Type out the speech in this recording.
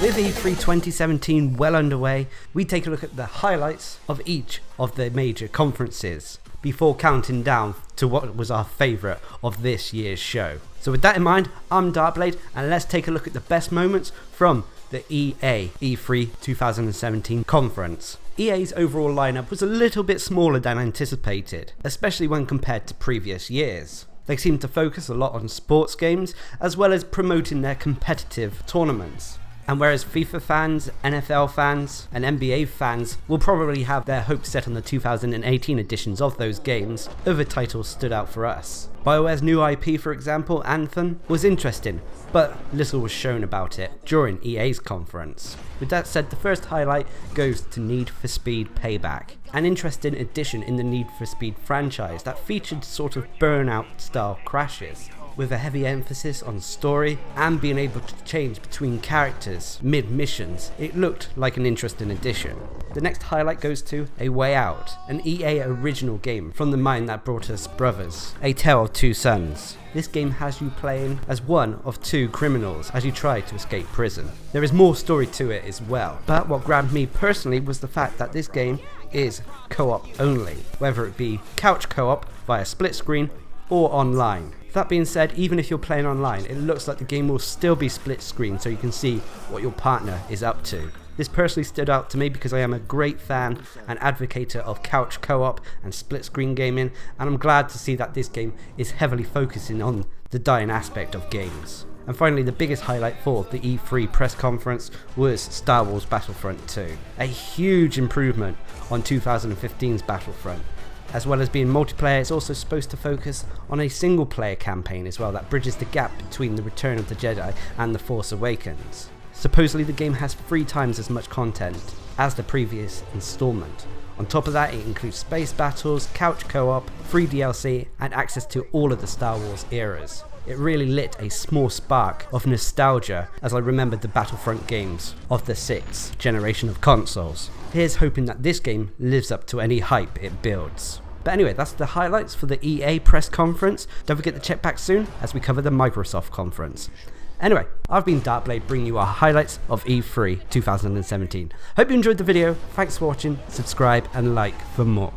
With E3 2017 well underway, we take a look at the highlights of each of the major conferences before counting down to what was our favourite of this year's show. So with that in mind, I'm Darcblade, and let's take a look at the best moments from the EA E3 2017 conference. EA's overall lineup was a little bit smaller than anticipated, especially when compared to previous years. They seemed to focus a lot on sports games, as well as promoting their competitive tournaments. And whereas FIFA fans, NFL fans, and NBA fans will probably have their hopes set on the 2018 editions of those games, other titles stood out for us. BioWare's new IP, for example, Anthem, was interesting, but little was shown about it during EA's conference. With that said, the first highlight goes to Need for Speed Payback, an interesting addition in the Need for Speed franchise that featured sort of Burnout style crashes, with a heavy emphasis on story and being able to change between characters mid-missions. It looked like an interesting addition. The next highlight goes to A Way Out, an EA original game from the mind that brought us Brothers, A Tale of Two Sons. This game has you playing as one of two criminals as you try to escape prison. There is more story to it as well, but what grabbed me personally was the fact that this game is co-op only, whether it be couch co-op via split screen or online. That being said, even if you're playing online, it looks like the game will still be split screen so you can see what your partner is up to. This personally stood out to me because I am a great fan and advocator of couch co-op and split screen gaming, and I'm glad to see that this game is heavily focusing on the dying aspect of games. And finally, the biggest highlight for the E3 press conference was Star Wars Battlefront 2, a huge improvement on 2015's Battlefront. As well as being multiplayer, it's also supposed to focus on a single player campaign as well that bridges the gap between the Return of the Jedi and the Force Awakens. Supposedly the game has 3 times as much content as the previous installment. On top of that, it includes space battles, couch co-op, free DLC, and access to all of the Star Wars eras. It really lit a small spark of nostalgia as I remembered the Battlefront games of the 6th generation of consoles. Here's hoping that this game lives up to any hype it builds. But anyway, that's the highlights for the EA press conference. Don't forget to check back soon as we cover the Microsoft conference. Anyway, I've been Darcblade bringing you our highlights of E3 2017. Hope you enjoyed the video, thanks for watching, subscribe and like for more.